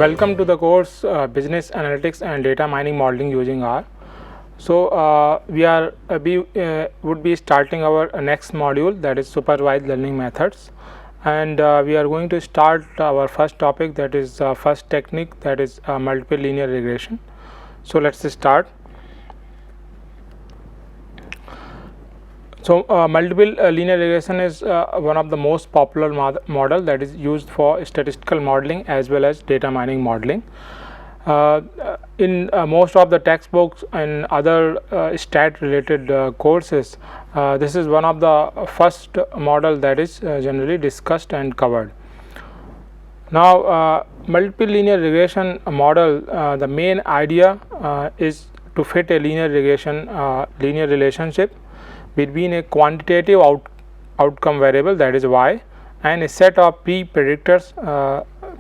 Welcome to the course Business Analytics and Data Mining Modeling using R. So we would be starting our next module, that is supervised learning methods, and we are going to start our first topic, that is first technique, that is multiple linear regression. So let's start. So multiple linear regression is one of the most popular model that is used for statistical modeling as well as data mining modeling. In most of the textbooks and other stat related courses, this is one of the first model that is generally discussed and covered. Now multiple linear regression model, the main idea is to fit a linear regression linear relationship between a quantitative outcome variable, that is y, and a set of predictors,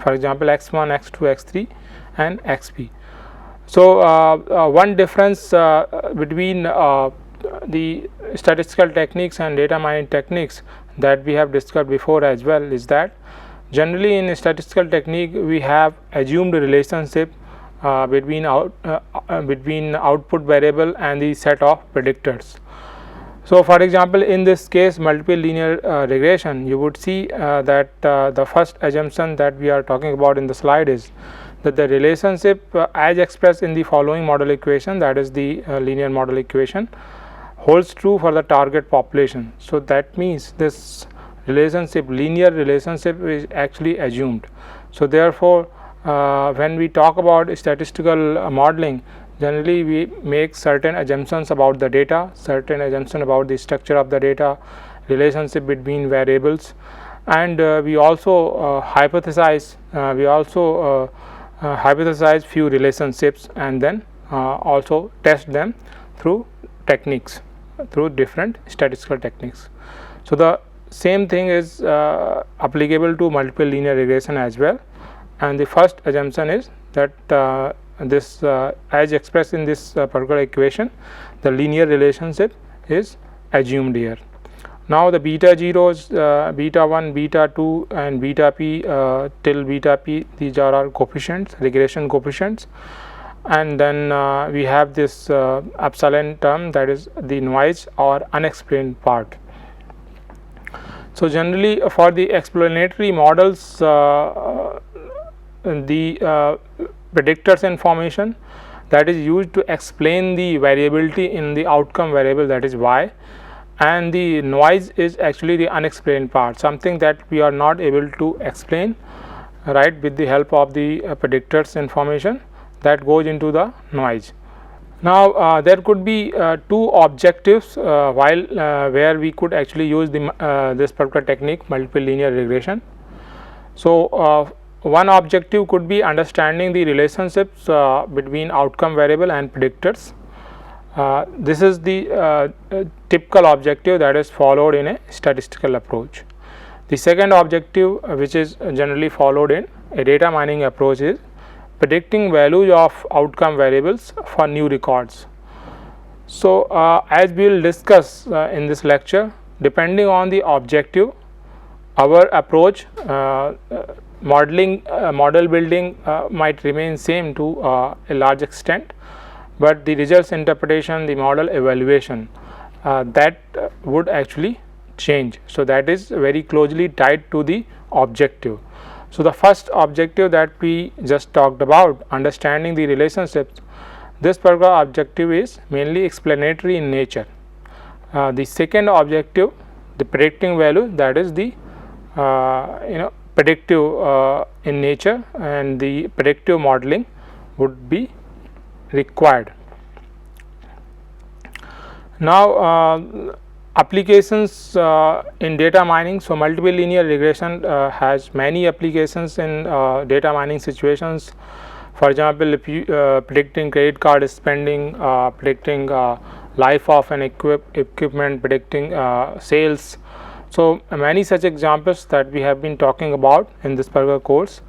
for example x1, x2, x3 and xp. So one difference between the statistical techniques and data mining techniques that we have discussed before as well is that generally in a statistical technique we have assumed a relationship between output variable and the set of predictors. So for example, in this case multiple linear regression, you would see that the first assumption that we are talking about in the slide is that the relationship as expressed in the following model equation, that is the linear model equation, holds true for the target population. So that means this relationship, linear relationship, is actually assumed. So therefore when we talk about statistical modeling, generally we make certain assumptions about the data, certain assumption about the structure of the data, relationship between variables, and we also hypothesize few relationships and then also test them through techniques, through different statistical techniques. So the same thing is applicable to multiple linear regression as well, and the first assumption is that this as expressed in this particular equation, the linear relationship is assumed here. Now the beta zeros, beta 1, beta 2 and beta p till beta p, these are our coefficients, regression coefficients, and then we have this epsilon term, that is the noise or unexplained part. So generally for the explanatory models, the predictors information that is used to explain the variability in the outcome variable, that is y, and the noise is actually the unexplained part, something that we are not able to explain, right, with the help of the predictors information that goes into the noise. Now there could be two objectives where we could actually use the this particular technique, multiple linear regression. So one objective could be understanding the relationships between outcome variable and predictors. This is the typical objective that is followed in a statistical approach. The second objective, which is generally followed in a data mining approach, is predicting values of outcome variables for new records. So as we will discuss in this lecture, depending on the objective, our approach, model building might remain same to a large extent, but the results interpretation, the model evaluation, that would actually change. So that is very closely tied to the objective. So the first objective that we just talked about, understanding the relationships, this particular objective is mainly explanatory in nature. The second objective, the predicting value, that is the predictive in nature, and the predictive modeling would be required. Now applications in data mining. So multiple linear regression has many applications in data mining situations. For example, if you predicting credit card spending, predicting life of an equipment, predicting sales. So many such examples that we have been talking about in this particular course.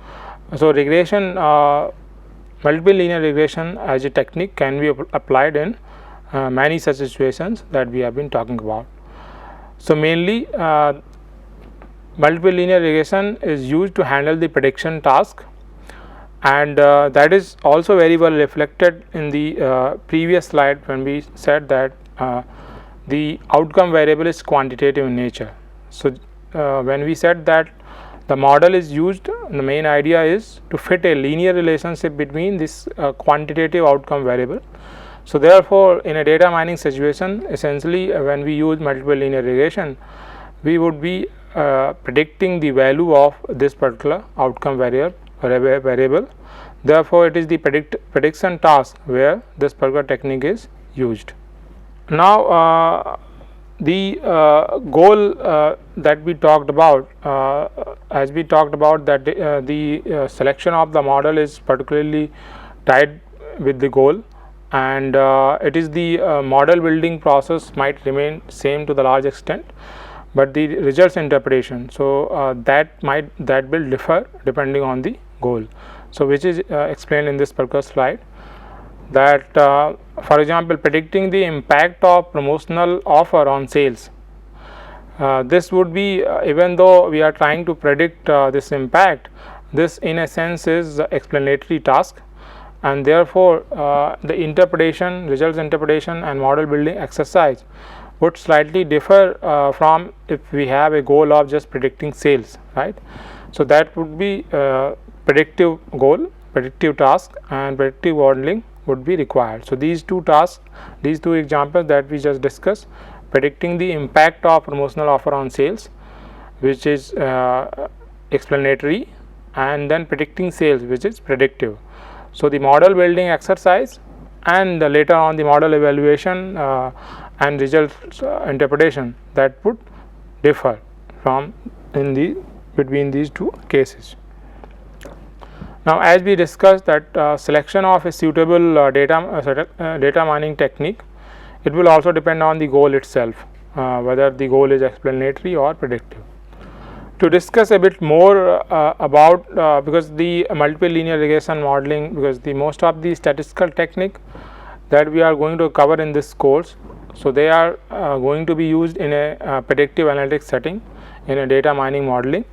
So regression, multiple linear regression as a technique can be applied in many such situations that we have been talking about. So mainly multiple linear regression is used to handle the prediction task, and that is also very well reflected in the previous slide when we said that the outcome variable is quantitative in nature. So when we said that the model is used, the main idea is to fit a linear relationship between this quantitative outcome variable. So therefore, in a data mining situation, essentially when we use multiple linear regression, we would be predicting the value of this particular outcome variable. Therefore, it is the prediction task where this particular technique is used. Now, the goal that we talked about, as we talked about that the selection of the model is particularly tied with the goal, and it is the model building process might remain same to the large extent, but the results interpretation, so that will differ depending on the goal. So which is explained in this particular slide, that for example, predicting the impact of promotional offer on sales. This would be even though we are trying to predict this impact, this in a sense is the explanatory task, and therefore the interpretation, results interpretation and model building exercise would slightly differ from if we have a goal of just predicting sales, right. So that would be predictive goal, predictive task, and predictive modeling would be required. So these two tasks, these two examples that we just discussed, predicting the impact of promotional offer on sales, which is explanatory, and then predicting sales, which is predictive. So the model building exercise and later on the model evaluation and results interpretation, that would differ from between these two cases. Now, as we discussed that selection of a suitable data mining technique, it will also depend on the goal itself, whether the goal is explanatory or predictive. To discuss a bit more about because the multiple linear regression modeling, because the most of the statistical technique that we are going to cover in this course, so they are going to be used in a predictive analytics setting, in a data mining modeling.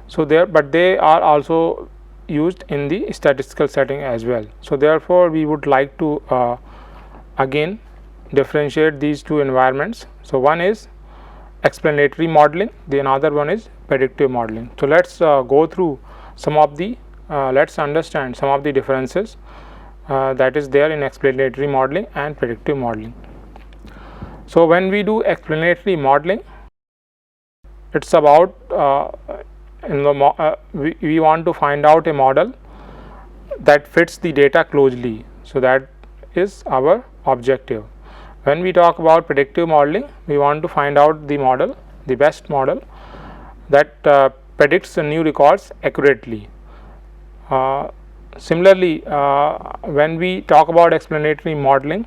So but they are also used in the statistical setting as well. So therefore, we would like to again differentiate these two environments. So one is explanatory modeling, the another one is predictive modeling. So let's go through some of the let's understand some of the differences that is there in explanatory modeling and predictive modeling. So when we do explanatory modeling, it's about we want to find out a model that fits the data closely. So that is our objective. When we talk about predictive modeling, we want to find out the model, the best model that predicts the new records accurately. Similarly, when we talk about explanatory modeling,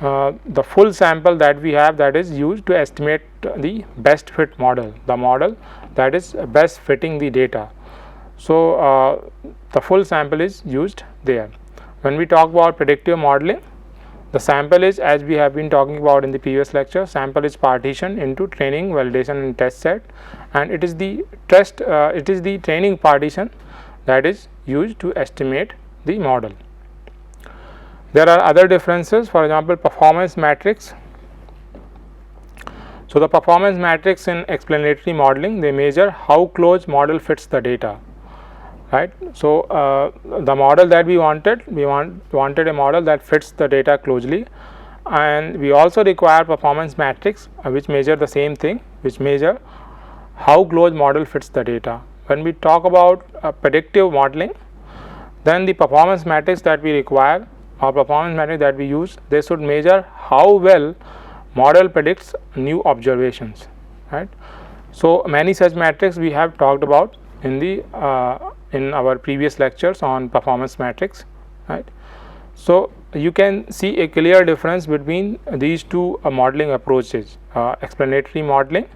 the full sample that we have, that is used to estimate the best fit model, the model that is best fitting the data. So the full sample is used there. When we talk about predictive modeling, the sample is, as we have been talking about in the previous lecture, sample is partitioned into training, validation and test set, and it is the training partition that is used to estimate the model. There are other differences, for example, performance matrix. So the performance matrix in explanatory modeling, they measure how close model fits the data, right. So the model that we wanted a model that fits the data closely, and we also require performance matrix which measure the same thing, which measure how close model fits the data. When we talk about predictive modeling, then the performance matrix that we require or performance matrix that we use, they should measure how well model predicts new observations, right. So many such metrics we have talked about in the in our previous lectures on performance matrix, right. So you can see a clear difference between these two modeling approaches, explanatory modeling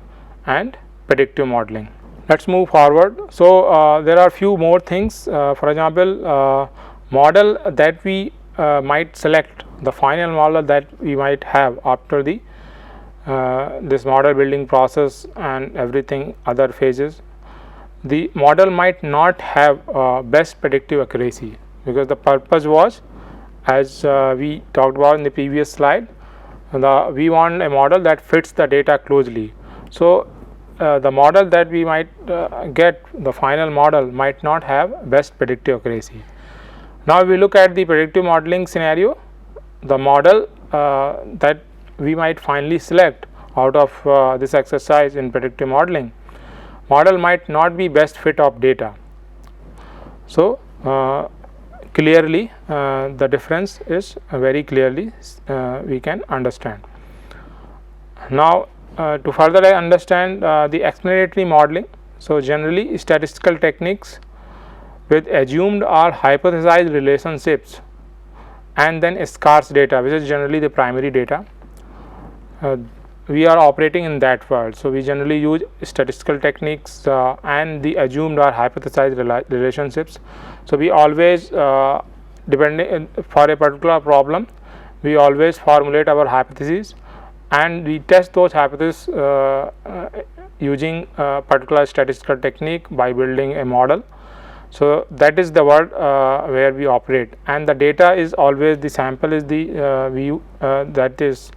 and predictive modeling. Let's move forward. So there are few more things, for example, model that we might select, the final model that we might have after the this model building process and everything other phases. the model might not have best predictive accuracy, because the purpose was, as we talked about in the previous slide, we want a model that fits the data closely. So the model that we might get, the final model, might not have best predictive accuracy. Now we look at the predictive modeling scenario. The model that we might finally select out of this exercise in predictive modeling, model might not be best fit of data. So clearly the difference is very clearly we can understand. Now to further understand the explanatory modeling, so generally statistical techniques with assumed or hypothesized relationships and then scarce data, which is generally the primary data. We are operating in that world. So we generally use statistical techniques and the assumed or hypothesized relationships. So we always depending for a particular problem, we always formulate our hypotheses and we test those hypotheses using a particular statistical technique by building a model. So that is the world where we operate, and the data is always, the sample is the view, that is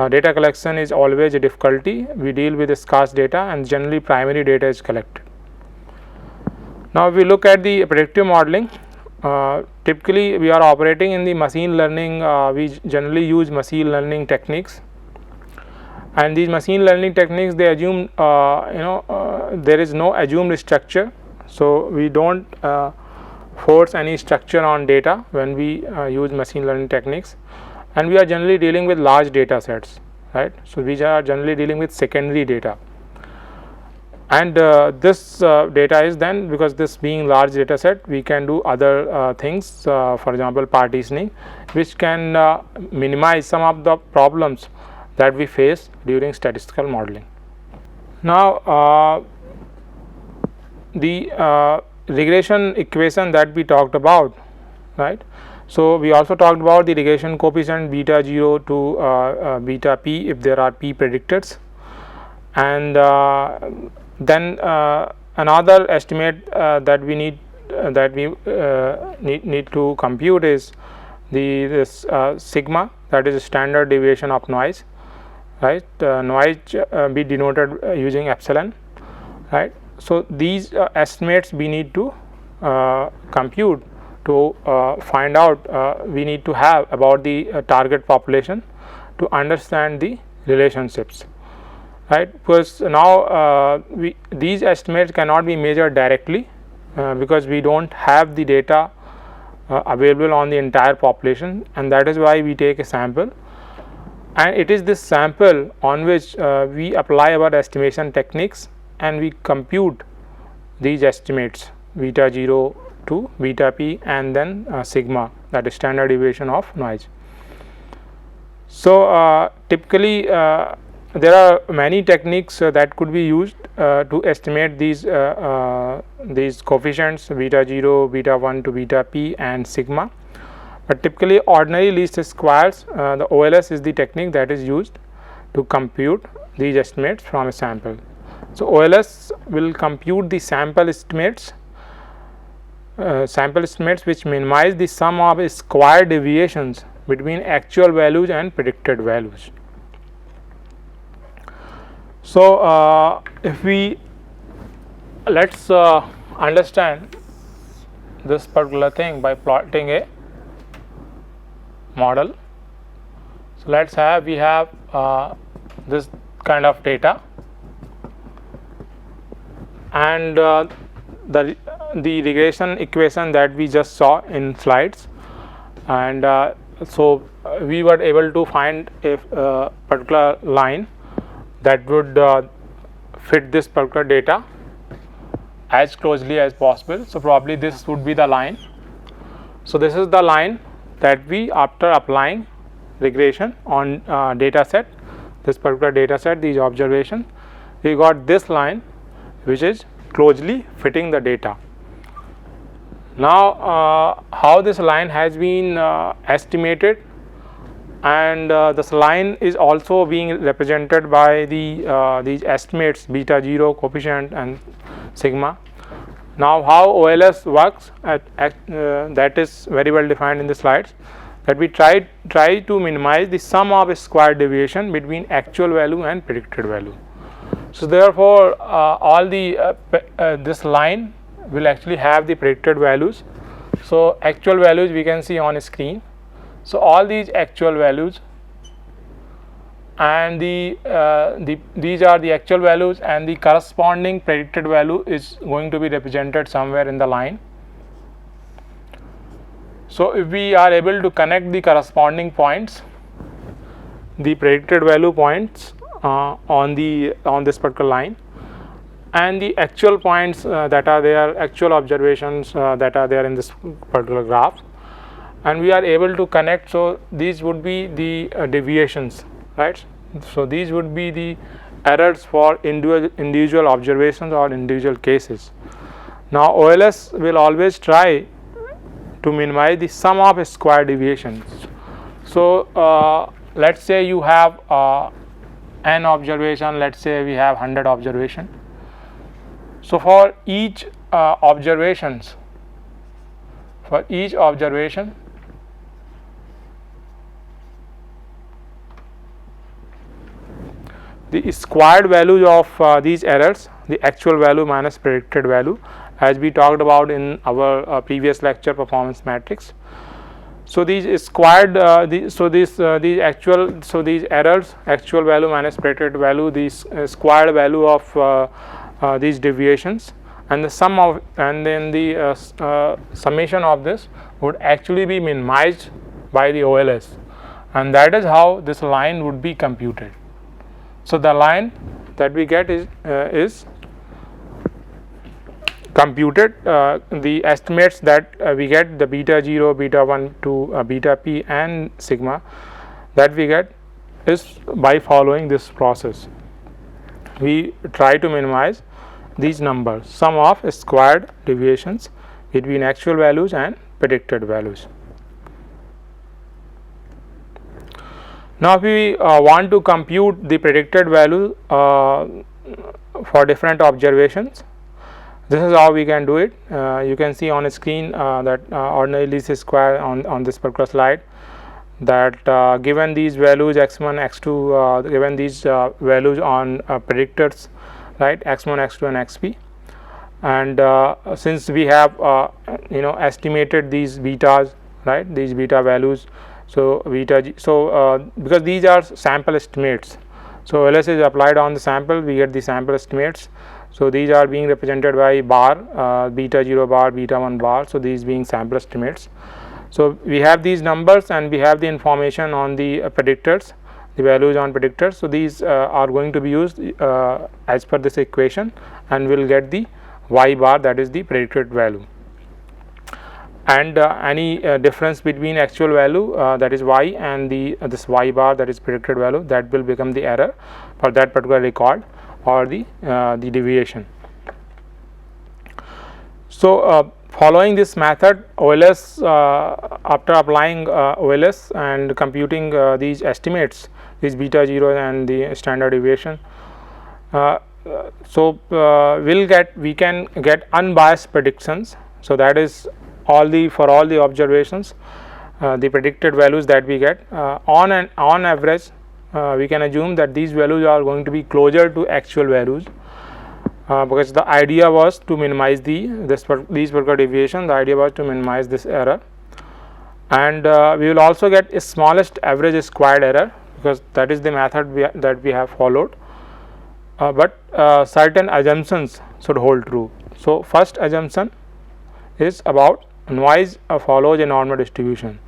data collection is always a difficulty. We deal with scarce data and generally primary data is collected. Now we look at the predictive modeling. Typically we are operating in the machine learning. We generally use machine learning techniques, and these machine learning techniques, they assume there is no assumed structure. So we don't force any structure on data when we use machine learning techniques, and we are generally dealing with large data sets, right? So we are generally dealing with secondary data, and this data is then, because this being large data set, we can do other things, for example partitioning, which can minimize some of the problems that we face during statistical modeling. Now the regression equation that we talked about, right? So we also talked about the regression coefficient beta 0 to beta p if there are p predictors, and then another estimate that we need need to compute is this sigma, that is standard deviation of noise, right? Noise be denoted using epsilon, right? So these estimates we need to compute to find out, we need to have about the target population to understand the relationships, right? Because now these estimates cannot be measured directly because we don't have the data available on the entire population, and that is why we take a sample, and it is this sample on which we apply our estimation techniques and we compute these estimates beta 0 to beta p and then sigma, that is standard deviation of noise. So typically there are many techniques that could be used to estimate these coefficients beta 0, beta 1 to beta p and sigma, but typically ordinary least squares, the OLS is the technique that is used to compute these estimates from a sample. So OLS will compute the sample estimates which minimize the sum of square deviations between actual values and predicted values. So if we let's understand this particular thing by plotting a model. So let's have, we have this kind of data, and the regression equation that we just saw in slides, and so we were able to find a particular line that would fit this particular data as closely as possible. So probably this would be the line. So this is the line that we, after applying regression on data set, this particular data set, these observations, we got this line which is closely fitting the data. Now how this line has been estimated, and this line is also being represented by the these estimates beta 0 coefficient and sigma. Now, how OLS works that is very well defined in the slides, that we try to minimize the sum of square deviation between actual value and predicted value. So, therefore, all the this line will actually have the predicted values. So, actual values we can see on screen. So, all these actual values and these are the actual values, and the corresponding predicted value is going to be represented somewhere in the line. So, if we are able to connect the corresponding points, the predicted value points on this particular line, and the actual points that are there, actual observations that are there in this particular graph, and we are able to connect. So, these would be the deviations, right. So, these would be the errors for individual observations or individual cases. Now, OLS will always try to minimize the sum of square deviations. So, let us say you have n observation, let us say we have 100 observation. So, for each observation, the squared values of these errors, the actual value minus predicted value, as we talked about in our previous lecture, performance matrix. So, these squared these errors, actual value minus predicted value, these squared value of these deviations, and the sum of, and then the summation of this would actually be minimized by the OLS, and that is how this line would be computed. So, the line that we get is computed, the estimates that we get, the beta 0, beta 1 to beta p and sigma, that we get is by following this process. We try to minimize these numbers, sum of squared deviations between actual values and predicted values. Now, if we want to compute the predicted value for different observations, this is how we can do it. You can see on a screen that ordinary least square on this particular slide, that given these values x1, x2, given these values on predictors, right, x1, x2 and xp, and since we have estimated these betas, right, these beta values. So, because these are sample estimates, so OLS is applied on the sample, we get the sample estimates. So, these are being represented by bar, beta 0 bar, beta 1 bar. So, these being sample estimates. So, we have these numbers and we have the information on the predictors, the values on predictors. So, these are going to be used as per this equation, and we will get the y bar, that is the predicted value. And any difference between actual value, that is y, and this y bar, that is predicted value, that will become the error for that particular record or the deviation. So, following this method, OLS, after applying OLS and computing these estimates, these beta 0 and the standard deviation, we can get unbiased predictions. So, that is for all the observations, the predicted values that we get on average, we can assume that these values are going to be closer to actual values, because the idea was to minimize these particular deviation. The idea was to minimize this error, and we will also get a smallest average squared error, because that is the method that we have followed, but certain assumptions should hold true. So, first assumption is about noise follows a normal distribution.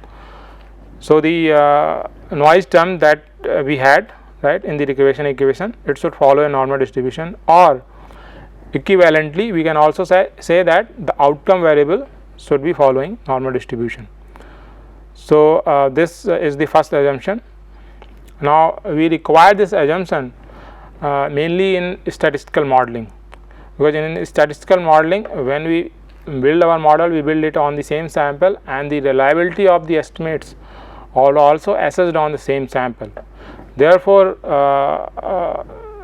So, the noise term that we had, right, in the regression equation, it should follow a normal distribution, or equivalently we can also say that the outcome variable should be following normal distribution. So, this is the first assumption. Now, we require this assumption mainly in statistical modeling, because in statistical modeling, when we build our model, we build it on the same sample, and the reliability of the estimates are also assessed on the same sample. Therefore,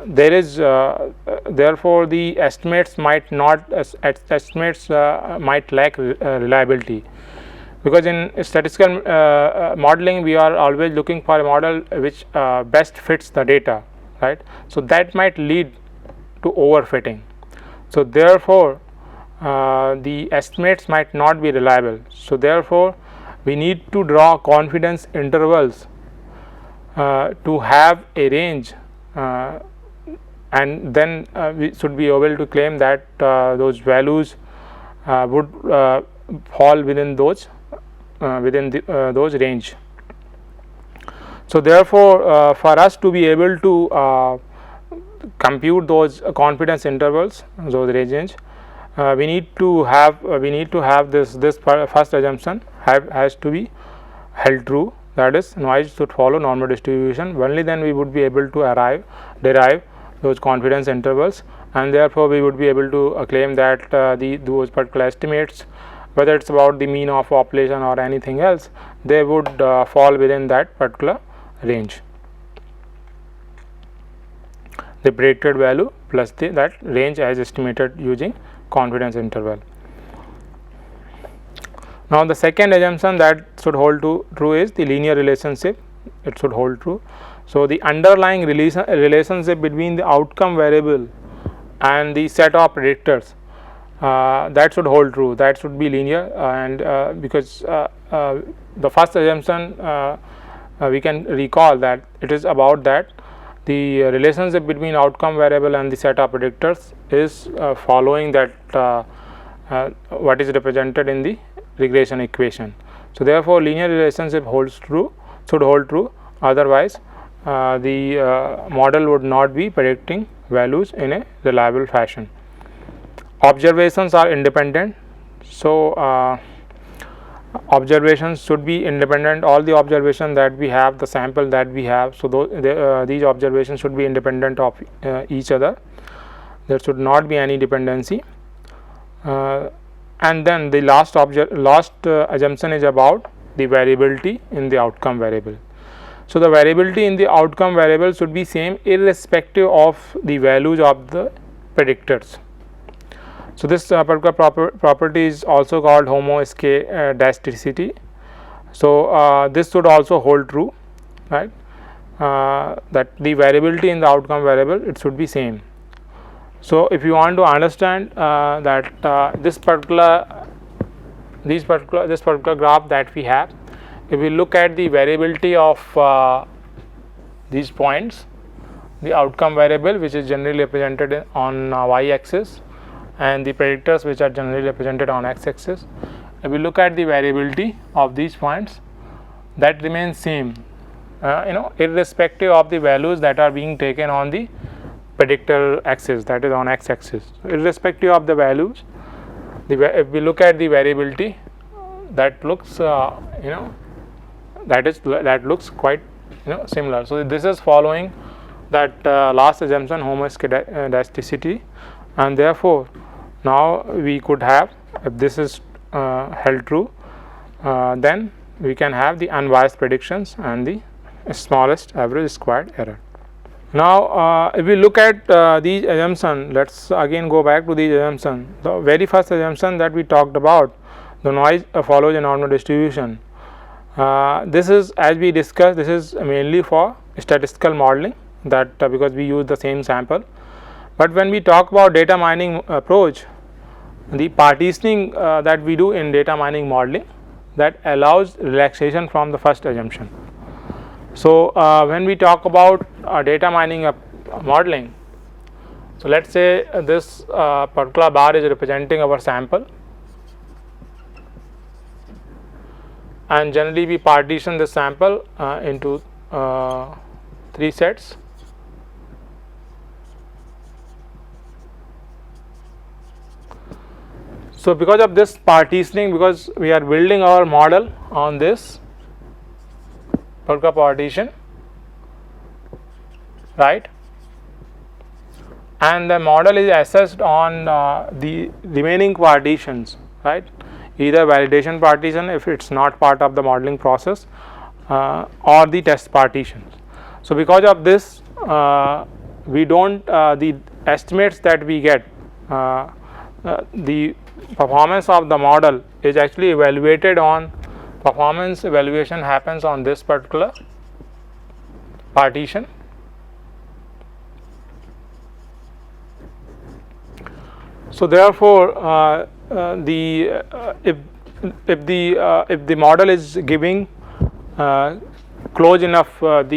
there is therefore the estimates might not estimates might lack reliability, because in statistical modeling we are always looking for a model which best fits the data, right. So that might lead to overfitting. So therefore the estimates might not be reliable. So therefore we need to draw confidence intervals to have a range, and then we should be able to claim that those values would fall within those those range. So therefore for us to be able to compute those confidence intervals, those range, we need to have this first assumption has to be held true, that is noise should follow normal distribution. Only then we would be able to derive those confidence intervals, and therefore we would be able to claim that those particular estimates, whether it's about the mean of population or anything else, they would fall within that particular range, the predicted value plus that range as estimated using confidence interval. Now the second assumption that should hold true is the linear relationship. It should hold true. So the underlying relationship between the outcome variable and the set of predictors, that should hold true, that should be linear, and because the first assumption we can recall that it is about that the relationship between outcome variable and the set of predictors is following that what is represented in the regression equation. So therefore linear relationship should hold true, otherwise the model would not be predicting values in a reliable fashion. Observations are independent. So observations should be independent. All the observations that we have, the sample that we have, so these observations should be independent of each other. There should not be any dependency. And then the last assumption is about the variability in the outcome variable. So the variability in the outcome variable should be same irrespective of the values of the predictors. So this particular property is also called homoscedasticity. So this should also hold true, right, that the variability in the outcome variable, it should be same. So if you want to understand that this particular graph that we have, if we look at the variability of these points, the outcome variable which is generally represented on y axis, and the predictors which are generally represented on x axis, if we look at the variability of these points, that remains same, irrespective of the values that are being taken on the predictor axis, that is on x axis. So irrespective of the values, if we look at the variability, that looks that looks quite similar. So this is following that last assumption, homoscedasticity, and therefore now we could have, if this is held true, then we can have the unbiased predictions and the smallest average squared error. Now if we look at these assumptions, let's again go back to these assumptions. The very first assumption that we talked about, the noise follows a normal distribution. This is, as we discussed, this is mainly for statistical modeling, that because we use the same sample. But when we talk about data mining approach, the partitioning that we do in data mining modeling, that allows relaxation from the first assumption. So when we talk about data mining modeling, so let's say this particular bar is representing our sample, and generally we partition the sample into 3 sets. So because of this partitioning, because we are building our model on this particular partition, right, and the model is assessed on the remaining partitions, right, either validation partition if it's not part of the modeling process, or the test partitions. So because of this, we don't the estimates that we get, the performance of the model is actually evaluated on, performance evaluation happens on this particular partition. So therefore, if the model is giving close enough close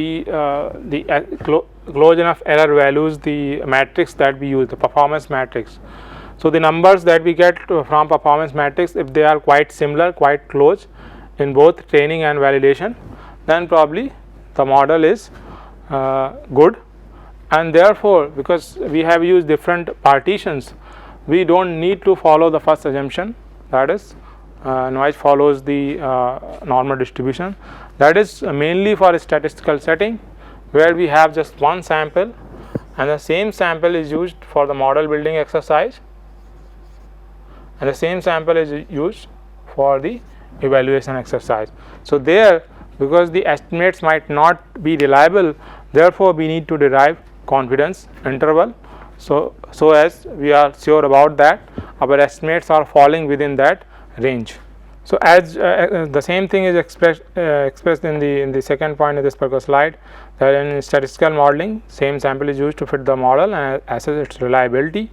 enough error values, the matrix that we use, the performance matrix. So the numbers that we get from performance matrix, if they are quite similar, quite close in both training and validation, then probably the model is good. And therefore, because we have used different partitions, we don't need to follow the first assumption, that is noise follows the normal distribution. That is mainly for a statistical setting where we have just one sample and the same sample is used for the model building exercise and the same sample is used for the evaluation exercise. So there, because the estimates might not be reliable, therefore we need to derive confidence interval, so as we are sure about that our estimates are falling within that range. So as the same thing is expressed in the second point of this particular slide, that in statistical modeling same sample is used to fit the model and assess its reliability.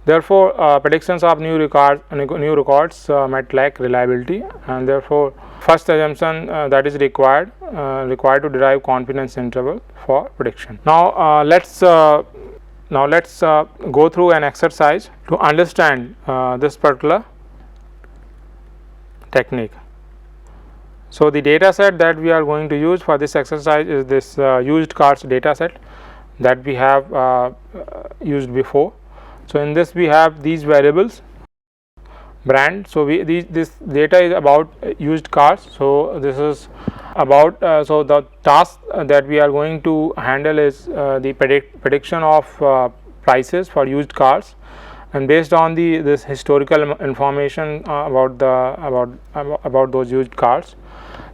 Therefore, predictions of new records might lack reliability, and therefore first assumption that is required to derive confidence interval for prediction. Now let's go through an exercise to understand this particular technique. So the data set that we are going to use for this exercise is this used cars data set that we have used before. So in this we have these variables, brand. So this data is about used cars. So this is about so the task that we are going to handle is the prediction of prices for used cars, and based on this historical information about those used cars.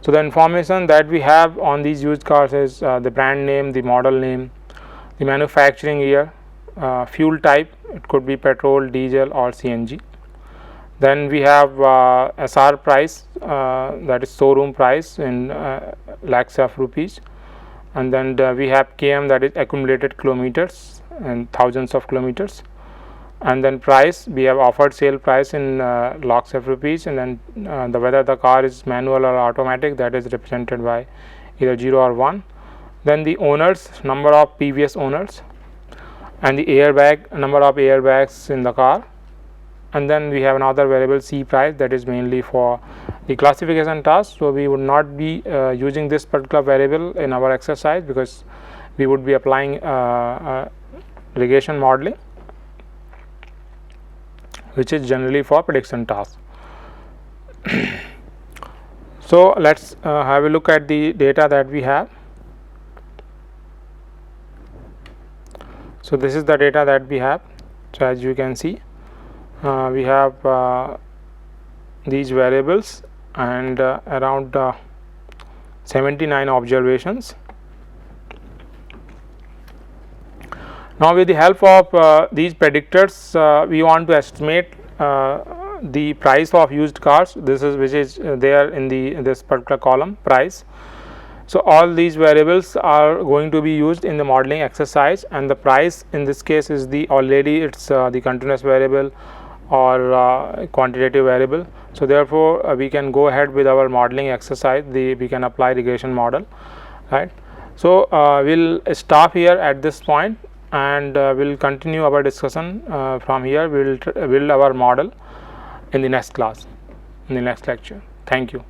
So the information that we have on these used cars is the brand name, the model name, the manufacturing year, fuel type, it could be petrol, diesel or CNG. Then we have SR price, that is showroom price in lakhs of rupees, and then we have KM, that is accumulated kilometers and thousands of kilometers, and then price, we have offered sale price in lakhs of rupees, and then whether the car is manual or automatic, that is represented by either 0 or 1. Then the owners, number of previous owners, and the airbag, number of airbags in the car. And then we have another variable C price, that is mainly for the classification task. So we would not be using this particular variable in our exercise because we would be applying regression modeling, which is generally for prediction tasks. So let's have a look at the data that we have. So this is the data that we have. So as you can see, we have these variables and around 79 observations. Now with the help of these predictors, we want to estimate the price of used cars. This is which is there in this particular column, price. So all these variables are going to be used in the modeling exercise, and the price in this case is it's the continuous variable or quantitative variable. So therefore we can go ahead with our modeling exercise, we can apply regression model, right. So we'll stop here at this point, and we'll continue our discussion from here. We will build our model in the next class, in the next lecture. Thank you.